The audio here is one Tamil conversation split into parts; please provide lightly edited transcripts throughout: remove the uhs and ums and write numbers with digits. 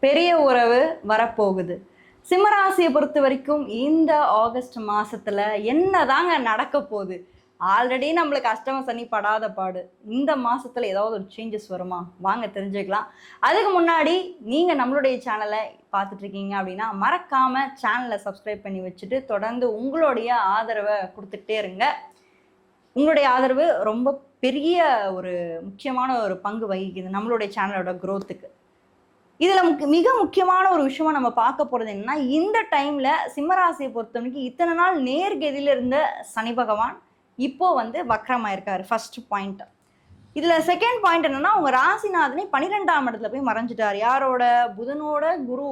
பெரிய உறவு வரப்போகுது. சிம்மராசியை பொறுத்த வரைக்கும் இந்த ஆகஸ்ட் மாசத்துல என்னதாங்க நடக்க போகுது? ஆல்ரெடி நம்மளுக்கு அஷ்டம சனி படாத பாடு. இந்த மாசத்துல ஏதாவது ஒரு சேஞ்சஸ் வருமா? வாங்க தெரிஞ்சுக்கலாம். அதுக்கு முன்னாடி நீங்க நம்மளுடைய சேனலை பார்த்துட்டு இருக்கீங்க அப்படின்னா மறக்காம சேனலை சப்ஸ்கிரைப் பண்ணி வச்சுட்டு தொடர்ந்து உங்களுடைய ஆதரவை கொடுத்துட்டே இருங்க. உங்களுடைய ஆதரவு ரொம்ப பெரிய ஒரு முக்கியமான ஒரு பங்கு வகிக்குது நம்மளுடைய சேனலோட growth-க்கு. இதுல மிக முக்கியமான ஒரு விஷயமா நம்ம பார்க்க போறது என்னன்னா, இந்த டைம்ல சிம்மராசியை பொறுத்தவரைக்கும் இத்தனை நாள் நேர்கதியில இருந்த சனி பகவான் இப்போ வக்ரமாயிருக்காரு. First point. இதுல செகண்ட் பாயிண்ட் என்னன்னா, உங்க ராசிநாதனை 12ஆம் இடத்துல போய் மறைஞ்சிட்டார். யாரோட? புதனோட குரு.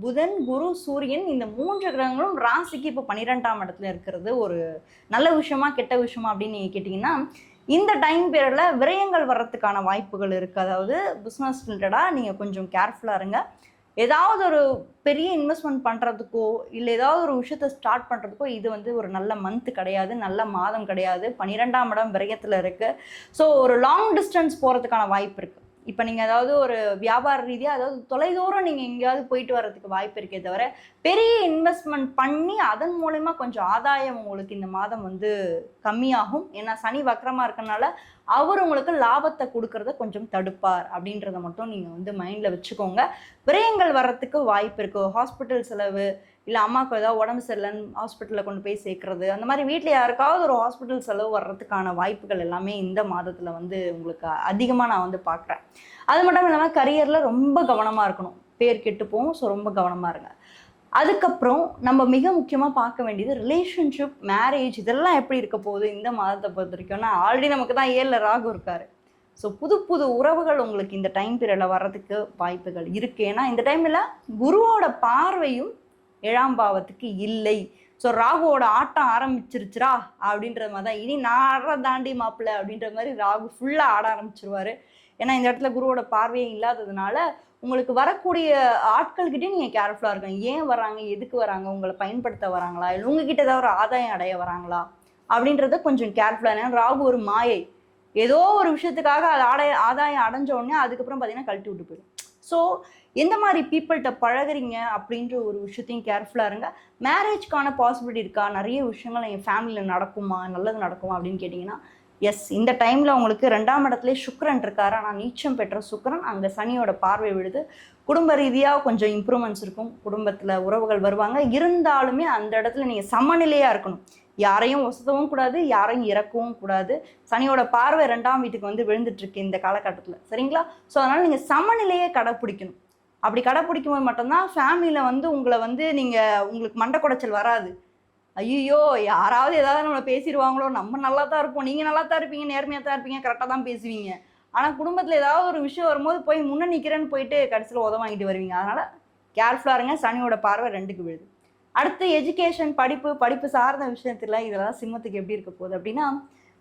புதன், குரு, சூரியன் இந்த 3 கிரகங்களும் ராசிக்கு இப்போ 12ஆம் இடத்துல இருக்கிறது ஒரு நல்ல விஷயமா கெட்ட விஷயமா அப்படின்னு நீங்க கேட்டீங்கன்னா, இந்த டைம் பீரியட்ல விரயங்கள் வர்றதுக்கான வாய்ப்புகள் இருக்கு. அதாவது பிஸ்னஸ் ரிலேட்டடா நீங்க கொஞ்சம் கேர்ஃபுல்லா இருங்க. ஏதாவது ஒரு பெரிய இன்வெஸ்ட்மெண்ட் பண்றதுக்கோ இல்லை ஏதாவது ஒரு விஷயத்த ஸ்டார்ட் பண்றதுக்கோ இது ஒரு நல்ல மந்த் கிடையாது, நல்ல மாதம் கிடையாது. 12ஆம் இடம் விரயத்துல இருக்கு. ஸோ ஒரு லாங் டிஸ்டன்ஸ் போறதுக்கான வாய்ப்பு இருக்கு. இப்போ நீங்கள் ஏதாவது ஒரு வியாபார ரீதியாக அதாவது தொலைதூரம் நீங்கள் எங்கேயாவது போயிட்டு வர்றதுக்கு வாய்ப்பு இருக்கே தவிர பெரிய இன்வெஸ்ட்மெண்ட் பண்ணி அதன் மூலமா கொஞ்சம் ஆதாயம் உங்களுக்கு இந்த மாதம் கம்மியாகும். ஏன்னா சனி வக்கரமாக இருக்கனால அவர் உங்களுக்கு லாபத்தை கொடுக்கறத கொஞ்சம் தடுப்பார் அப்படின்றத மட்டும் நீங்கள் மைண்டில் வச்சுக்கோங்க. விரயங்கள் வர்றதுக்கு வாய்ப்பு இருக்குது. ஹாஸ்பிட்டல் செலவு, இல்லை அம்மாவுக்கு ஏதாவது உடம்பு சரியில்லைன்னு ஹாஸ்பிட்டலில் கொண்டு போய் சேர்க்கறது, அந்த மாதிரி வீட்டில் யாருக்காவது ஒரு ஹாஸ்பிட்டல் செலவு வர்றதுக்கான வாய்ப்புகள் எல்லாமே இந்த மாதத்தில் உங்களுக்கு அதிகமாக நான் பார்க்குறேன். அது மட்டும் இல்லாமல் கரியரில் ரொம்ப கவனமாக இருக்கணும். பேர் கெட்டு போகும். ஸோ ரொம்ப கவனமாக இருங்க. அதுக்கப்புறம் நம்ம மிக முக்கியமாக பார்க்க வேண்டியது ரிலேஷன்ஷிப், மேரேஜ், இதெல்லாம் எப்படி இருக்க போகுது இந்த மாதத்தை பொறுத்த வரைக்கும்னா, ஆல்ரெடி நமக்கு தான் 7ல் ராகு இருக்காரு. ஸோ புது புது உறவுகள் உங்களுக்கு இந்த டைம் பீரியடில் வர்றதுக்கு வாய்ப்புகள் இருக்கு. ஏன்னா இந்த டைமில் குருவோட பார்வையும் 7ஆம் பாவத்துக்கு இல்லை. ஸோ ராகுவோட ஆட்டம் ஆரம்பிச்சிருச்சுரா அப்படின்ற மாதிரி தான். இனி நான் தாண்டி மாப்பிள்ள அப்படின்ற மாதிரி ராகு ஃபுல்லாக ஆட ஆரம்பிச்சிருவாரு. ஏன்னா இந்த இடத்துல குருவோட பார்வையே இல்லாததுனால உங்களுக்கு வரக்கூடிய ஆட்கள்கிட்டே நீங்கள் கேர்ஃபுல்லாக இருக்கணும். ஏன் வராங்க, எதுக்கு வராங்க, உங்களை பயன்படுத்த வராங்களா, இல்லை உங்ககிட்ட ஏதாவது ஒரு ஆதாயம் அடைய வராங்களா அப்படின்றத கொஞ்சம் கேர்ஃபுல்லாக. ஏன்னா ராகு ஒரு மாயை. ஏதோ ஒரு விஷயத்துக்காக அது ஆதாயம் அடைஞ்ச உடனே அதுக்கப்புறம் பார்த்தீங்கன்னா கழட்டி விட்டு போயிடும். ஸோ எந்த மாதிரி பீப்புள்கிட்ட பழகுறீங்க அப்படின்ற ஒரு விஷயத்தையும் கேர்ஃபுல்லாக இருங்க. மேரேஜ்க்கான பாசிபிலிட்டி இருக்கா? நிறைய விஷயங்கள் என் ஃபேமிலியில் நடக்குமா, நல்லது நடக்குமா அப்படின்னு கேட்டிங்கன்னா, எஸ், இந்த டைமில் உங்களுக்கு 2ஆம் இடத்துல சுக்கிரன் இருக்காரு. ஆனால் நீச்சம் பெற்ற சுக்கிரன் அங்கே சனியோட பார்வை விழுது. குடும்ப ரீதியாக கொஞ்சம் இம்ப்ரூவ்மெண்ட்ஸ் இருக்கும். குடும்பத்தில் உறவுகள் வருவாங்க. இருந்தாலுமே அந்த இடத்துல நீங்கள் சமநிலையாக இருக்கணும். யாரையும் ஒசத்தவும் கூடாது, யாரையும் இறக்கவும் கூடாது. சனியோட பார்வை 2ஆம் வீட்டுக்கு விழுந்துட்டு இருக்கு இந்த காலகட்டத்தில். சரிங்களா? ஸோ அதனால் நீங்கள் சமநிலையை கடைப்பிடிக்கணும். அப்படி கடைப்பிடிக்கும் போது மட்டும்தான் ஃபேமிலியில் உங்களை நீங்கள் உங்களுக்கு மண்டை குடைச்சல் வராது. ஐயோ யாராவது ஏதாவது நம்மளை பேசிடுவாங்களோ, நம்ம நல்லா தான் இருப்போம், நீங்கள் நல்லா தான் இருப்பீங்க, நேர்மையாக தான் இருப்பீங்க, கரெக்டாக தான் பேசுவீங்க. ஆனால் குடும்பத்தில் ஏதாவது ஒரு விஷயம் வரும்போது போய் முன்னே நிற்கிறேன்னு போயிட்டு கடைசியில் உதவ வாங்கிட்டு வருவீங்க. அதனால் கேர்ஃபுல்லாக இருங்க. சனியோட பார்வை 2க்கு விழுது. அடுத்து எஜுகேஷன், படிப்பு சார்ந்த விஷயத்தில் இதெல்லாம் சிம்மத்துக்கு எப்படி இருக்க போகுது அப்படின்னா,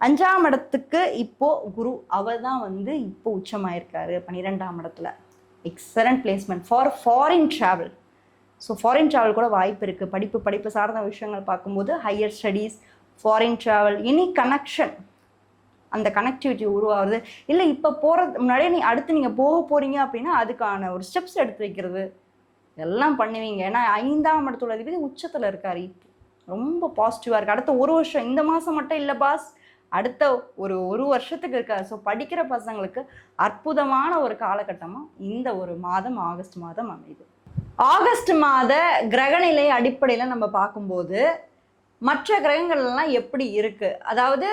5ஆம் இடத்துக்கு இப்போ குரு அவர் தான் இப்போ உச்சமாயிருக்காரு 12ஆம் இடத்துல. Excellent placement for foreign travel. So foreign travel கூட வாய்ப்பு இருக்குது. படிப்பு சார்ந்த விஷயங்கள் பார்க்கும்போது higher studies, foreign travel, any connection, அந்த கனெக்டிவிட்டி உருவாகுது. இல்லை இப்போ போகிறது முன்னாடியே அடுத்து நீங்கள் போக போகிறீங்க அப்படின்னா அதுக்கான ஒரு ஸ்டெப்ஸ் எடுத்து வைக்கிறது எல்லாம் பண்ணுவீங்க. ஏன்னா 5ஆம் இடத்தோட அதிபதி உச்சத்தில் இருக்கார். இப்போ ரொம்ப பாசிட்டிவாக இருக்குது. அடுத்த ஒரு வருஷம், இந்த மாதம் மட்டும் இல்லை பாஸ், அடுத்த ஒரு வருஷத்துக்கு இருக்காது. ஸோ படிக்கிற பசங்களுக்கு அற்புதமான ஒரு காலகட்டமாக இந்த ஒரு மாதம் ஆகஸ்ட் மாதம் அமையுது. ஆகஸ்ட் மாத கிரகநிலை அடிப்படையில் நம்ம பார்க்கும்போது மற்ற கிரகங்கள்லாம் எப்படி இருக்கு, அதாவது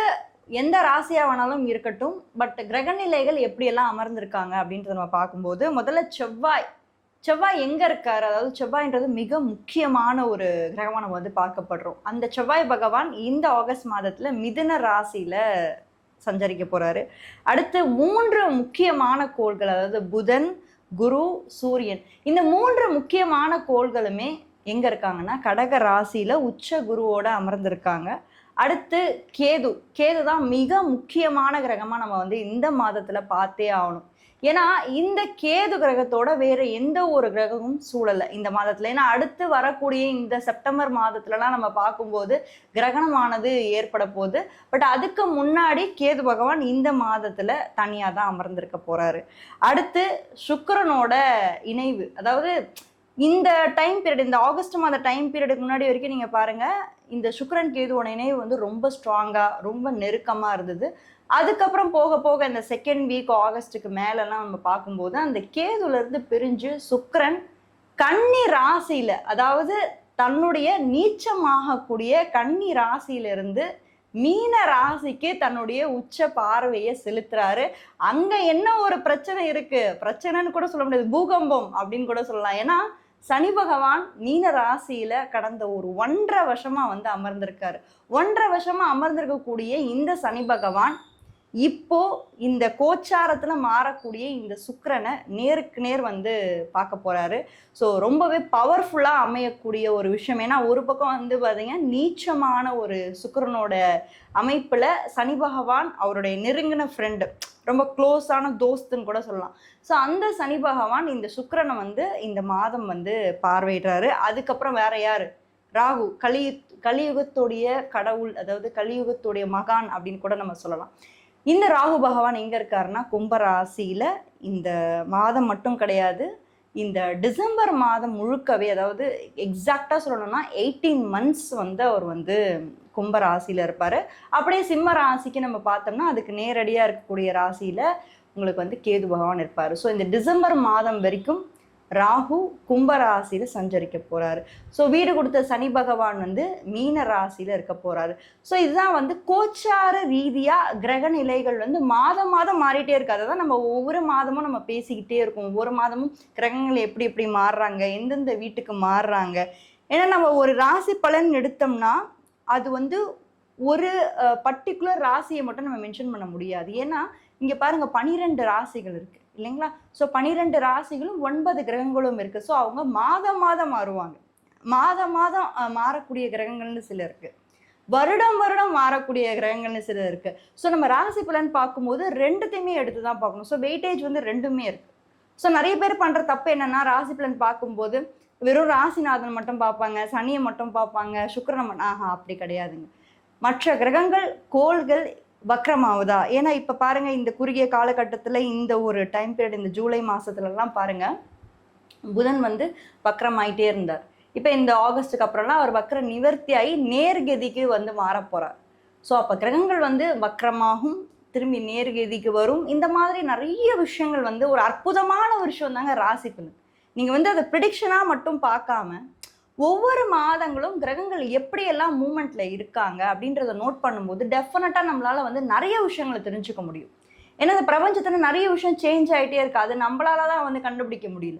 எந்த ராசியாக வேணாலும் இருக்கட்டும், பட் கிரகநிலைகள் எப்படியெல்லாம் அமர்ந்திருக்காங்க அப்படின்றத நம்ம பார்க்கும்போது முதல்ல செவ்வாய் எங்கே இருக்காரு? அதாவது செவ்வாய்ன்றது மிக முக்கியமான ஒரு கிரகமாக நம்ம பார்க்கப்படுறோம். அந்த செவ்வாய் பகவான் இந்த ஆகஸ்ட் மாதத்தில் மிதுன ராசியில் சஞ்சரிக்க போகிறாரு. அடுத்து 3 முக்கியமான கோள்கள், அதாவது புதன், குரு, சூரியன், இந்த 3 முக்கியமான கோள்களுமே எங்கே இருக்காங்கன்னா கடக ராசியில் உச்ச குருவோட அமர்ந்திருக்காங்க. அடுத்து கேது தான் மிக முக்கியமான கிரகமாக நம்ம இந்த மாதத்தில் பார்த்தே ஆகணும். ஏன்னா இந்த கேது கிரகத்தோட வேற எந்த ஒரு கிரகமும் சூழலை இந்த மாதத்துல. ஏன்னா அடுத்து வரக்கூடிய இந்த செப்டம்பர் மாதத்துலலாம் நம்ம பார்க்கும்போது கிரகணமானது ஏற்பட போகுது. பட் அதுக்கு முன்னாடி கேது பகவான் இந்த மாதத்துல தனியா தான் அமர்ந்திருக்க போறாரு. அடுத்து சுக்கிரனோட இணைவு, அதாவது இந்த டைம் பீரியட், இந்த ஆகஸ்ட் மாத டைம் பீரியடுக்கு முன்னாடி வரைக்கும் நீங்க பாருங்க, இந்த சுக்கிரன் கேதுவோட இணைவு வந்து ரொம்ப ஸ்ட்ராங்கா ரொம்ப நெருக்கமா இருந்தது. அதுக்கப்புறம் போக போக இந்த செகண்ட் வீக் ஆகஸ்டுக்கு மேலெல்லாம் நம்ம பார்க்கும்போது அந்த கேதுல இருந்து பிரிஞ்சு சுக்கிரன் கன்னி ராசியில, அதாவது தன்னுடைய நீச்சமாகக்கூடிய கன்னி ராசியில இருந்து மீன ராசிக்கு தன்னுடைய உச்ச பார்வையை செலுத்துறாரு. அங்க என்ன ஒரு பிரச்சனை இருக்கு, பிரச்சனைன்னு கூட சொல்ல முடியாது, பூகம்பம் அப்படின்னு கூட சொல்லலாம். ஏன்னா சனி பகவான் மீன ராசியில கடந்த ஒரு 1.5 வருஷமா வந்து அமர்ந்திருக்காரு. 1.5 வருஷமா அமர்ந்திருக்கக்கூடிய இந்த சனி பகவான் இப்போ இந்த கோச்சாரத்துல மாறக்கூடிய இந்த சுக்கிரனை நேருக்கு நேர் வந்து பார்க்க போறாரு. ஸோ ரொம்பவே பவர்ஃபுல்லா அமையக்கூடிய ஒரு விஷயம். ஏன்னா ஒரு பக்கம் வந்து பார்த்தீங்கன்னா நீச்சமான ஒரு சுக்கிரனோட அமைப்புல சனி பகவான் அவருடைய நெருங்கின ஃப்ரெண்டு, ரொம்ப க்ளோஸான தோஸ்துன்னு கூட சொல்லலாம். ஸோ அந்த சனி பகவான் இந்த சுக்கிரனை வந்து இந்த மாதம் வந்து பார்வையிடுறாரு. அதுக்கப்புறம் வேற யாரு, ராகு, கலியுகத்துடைய கடவுள், அதாவது கலியுகத்துடைய மகான் அப்படின்னு கூட நம்ம சொல்லலாம். இந்த ராகு பகவான் எங்க இருக்காருன்னா கும்பராசியில இந்த மாதம் மட்டும் கிடையாது, இந்த டிசம்பர் மாதம் முழுக்கவே, அதாவது எக்ஸாக்டா சொல்லணும்னா 18 months வந்து அவர் வந்து கும்பராசியில இருப்பாரு. அப்படியே சிம்ம ராசிக்கு நம்ம பார்த்தோம்னா அதுக்கு நேரடியா இருக்கக்கூடிய ராசியில உங்களுக்கு வந்து கேது பகவான் இருப்பாரு. ஸோ இந்த டிசம்பர் மாதம் வரைக்கும் ராகு கும்பராசியில சஞ்சரிக்க போறாரு. ஸோ வீடு கொடுத்த சனி பகவான் வந்து மீன ராசியில இருக்க போறாரு. ஸோ இதுதான் வந்து கோச்சார ரீதியா கிரக நிலைகள் வந்து மாதம் மாதம் மாறிட்டே இருக்கு. அதை தான் நம்ம ஒவ்வொரு மாதமும் நம்ம பேசிக்கிட்டே இருக்கோம். ஒவ்வொரு மாதமும் கிரகங்கள் எப்படி எப்படி மாறுறாங்க, எந்தெந்த வீட்டுக்கு மாறுறாங்க. ஏன்னா நம்ம ஒரு ராசி பலன் எடுத்தோம்னா அது வந்து ஒரு பர்டிகுலர் ராசியை மட்டும் நம்ம மென்ஷன் பண்ண முடியாது. ஏன்னா இங்க பாருங்க 12 ராசிகள் இருக்கு இல்லைங்களா? ஸோ 12 ராசிகளும் 9 கிரகங்களும் இருக்கு. ஸோ அவங்க மாதம் மாதம் மாறுவாங்க. மாதம் மாதம் மாறக்கூடிய கிரகங்கள்னு சில இருக்கு, வருடம் வருடம் மாறக்கூடிய கிரகங்கள்னு சில இருக்கு. ஸோ நம்ம ராசி பலன் பார்க்கும்போது ரெண்டுத்தையுமே எடுத்து தான் பார்க்கணும். ஸோ வெயிட்டேஜ் வந்து ரெண்டுமே இருக்கு. ஸோ நிறைய பேர் பண்ற தப்பு என்னன்னா, ராசி பலன் பார்க்கும்போது வெறும் ராசிநாதன் மட்டும் பார்ப்பாங்க, சனியை மட்டும் பார்ப்பாங்க, சுக்கிரனை மட்டும். அப்படி கிடையாதுங்க. மற்ற கிரகங்கள் கோள்கள் வக்ரமாவுதா? ஏன்னா இப்ப பாருங்க இந்த குறுகிய காலகட்டத்துல இந்த ஒரு டைம் பீரியட், இந்த ஜூலை மாசத்துல எல்லாம் பாருங்க புதன் வந்து வக்ரமாயிட்டே இருந்தார். இப்ப இந்த ஆகஸ்டுக்கு அப்புறம்லாம் அவர் வக்ர நிவர்த்தி ஆகி நேர்கதிக்கு வந்து மாற போறார். ஸோ அப்ப கிரகங்கள் வந்து வக்ரமாகும், திரும்பி நேர்கதிக்கு வரும். இந்த மாதிரி நிறைய விஷயங்கள் வந்து ஒரு அற்புதமான ஒரு விஷயம் தாங்க ராசி பலன். நீங்க வந்து அதை ப்ரிடிக்ஷனா மட்டும் பார்க்காம ஒவ்வொரு மாதங்களும் கிரகங்கள் எப்படியெல்லாம் மூமெண்ட்ல இருக்காங்க அப்படின்றத நோட் பண்ணும்போது டெஃபினட்டா நம்மளால வந்து நிறைய விஷயங்களை தெரிஞ்சுக்க முடியும். ஏன்னா இந்த பிரபஞ்சத்துல நிறைய விஷயம் சேஞ்ச் ஆகிட்டே இருக்கு. அது நம்மளால தான் வந்து கண்டுபிடிக்க முடியல.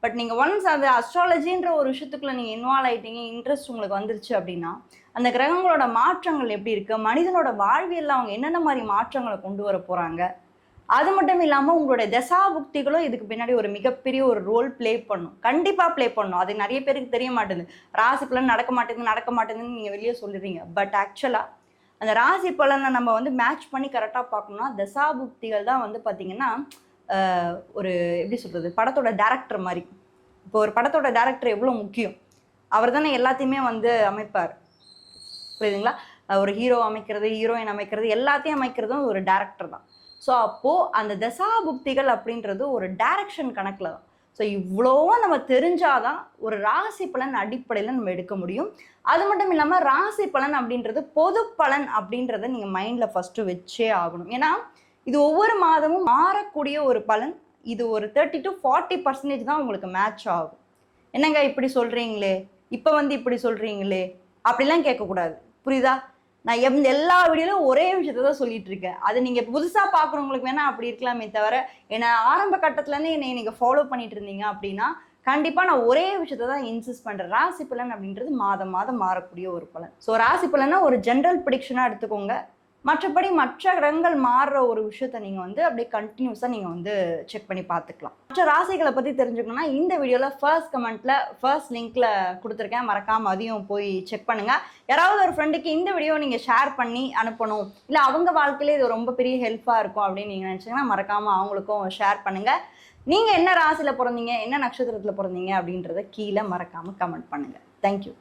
பட் நீங்க ஒன்ஸ் அது அஸ்ட்ராலஜின்ற ஒரு விஷயத்துக்குள்ள நீங்க இன்வால்வ் ஆயிட்டீங்க, இன்ட்ரெஸ்ட் உங்களுக்கு வந்துருச்சு அப்படின்னா அந்த கிரகங்களோட மாற்றங்கள் எப்படி இருக்கு, மனிதனோட வாழ்வியல்ல அவங்க என்னென்ன மாதிரி மாற்றங்களை கொண்டு வர போறாங்க, அது மட்டும் இல்லாம உங்களுடைய தசாபுக்திகளும் இதுக்கு பின்னாடி ஒரு மிகப்பெரிய ஒரு ரோல் பிளே பண்ணும். கண்டிப்பா பிளே பண்ணும். அது நிறைய பேருக்கு தெரிய மாட்டேங்குது. ராசி பலன் நடக்க மாட்டேங்குதுன்னு நீங்க வெளியே சொல்லிடுறீங்க. பட் ஆக்சுவலா அந்த ராசி பலனை நம்ம வந்து மேட்ச் பண்ணி கரெக்டா பார்க்கணும்னா தசாபுக்திகள் தான் வந்து பாத்தீங்கன்னா ஒரு எப்படி சொல்றது, படத்தோட டைரக்டர் மாதிரி. இப்போ ஒரு படத்தோட டைரக்டர் எவ்வளவு முக்கியம், அவர் தானே எல்லாத்தையுமே வந்து அமைப்பார், புரியுதுங்களா? ஒரு ஹீரோ அமைக்கிறது, ஹீரோயின் அமைக்கிறது, எல்லாத்தையும் அமைக்கிறதும் ஒரு டைரக்டர் தான். ஸோ அப்போது அந்த தசாபுக்திகள் அப்படின்றது ஒரு டைரக்ஷன் கணக்கில் தான். ஸோ இவ்வளோவா நம்ம தெரிஞ்சாதான் ஒரு ராசி பலன் அடிப்படையில் நம்ம எடுக்க முடியும். அது மட்டும் இல்லாமல் ராசி பலன் அப்படின்றது பொது பலன் அப்படின்றத நீங்கள் மைண்டில் ஃபஸ்ட்டு வச்சே ஆகணும். ஏன்னா இது ஒவ்வொரு மாதமும் மாறக்கூடிய ஒரு பலன். இது ஒரு 30 to 40% தான் உங்களுக்கு மேட்ச் ஆகும். என்னங்க இப்படி சொல்கிறீங்களே, இப்போ வந்து இப்படி சொல்கிறீங்களே அப்படிலாம் கேட்கக்கூடாது, புரியுதா? நான் எல்லா வீடியோலும் ஒரே விஷயத்த தான் சொல்லிட்டு இருக்கேன். அது நீங்க புதுசா பாக்குறவங்களுக்கு வேணா அப்படி இருக்கலாமே தவிர, ஏன்னா ஆரம்ப கட்டத்துல இருந்து என்னை நீங்க ஃபாலோ பண்ணிட்டு இருந்தீங்க அப்படின்னா கண்டிப்பா நான் ஒரே விஷயத்த தான் இன்சிஸ்ட் பண்றேன். ராசி பலன் அப்படின்றது மாதம் மாதம் மாறக்கூடிய ஒரு பலன். ஸோ ராசி பலனா ஒரு ஜென்ரல் ப்ரிடிக்ஷனா எடுத்துக்கோங்க. மற்றபடி மற்ற கிரகங்கள் மாறுற ஒரு விஷயத்த நீங்கள் வந்து அப்படியே கண்டினியூஸாக நீங்கள் வந்து செக் பண்ணி பார்த்துக்கலாம். மற்ற ராசிகளை பற்றி தெரிஞ்சுக்கணும்னா இந்த வீடியோவில் ஃபர்ஸ்ட் கமெண்ட்டில் ஃபர்ஸ்ட் லிங்க்கில் கொடுத்துருக்கேன், மறக்காமல் அதையும் போய் செக் பண்ணுங்கள். யாராவது ஒரு ஃப்ரெண்டுக்கு இந்த வீடியோ நீங்கள் ஷேர் பண்ணி அனுப்பணும், இல்லை அவங்க வாழ்க்கையிலே இது ரொம்ப பெரிய ஹெல்ப்பாக இருக்கும் அப்படின்னு நீங்கள் நினச்சிங்கன்னா மறக்காமல் அவங்களுக்கும் ஷேர் பண்ணுங்கள். நீங்கள் என்ன ராசியில் பிறந்தீங்க, என்ன நட்சத்திரத்தில் பிறந்தீங்க அப்படின்றத கீழே மறக்காமல் கமெண்ட் பண்ணுங்கள். தேங்க்யூ.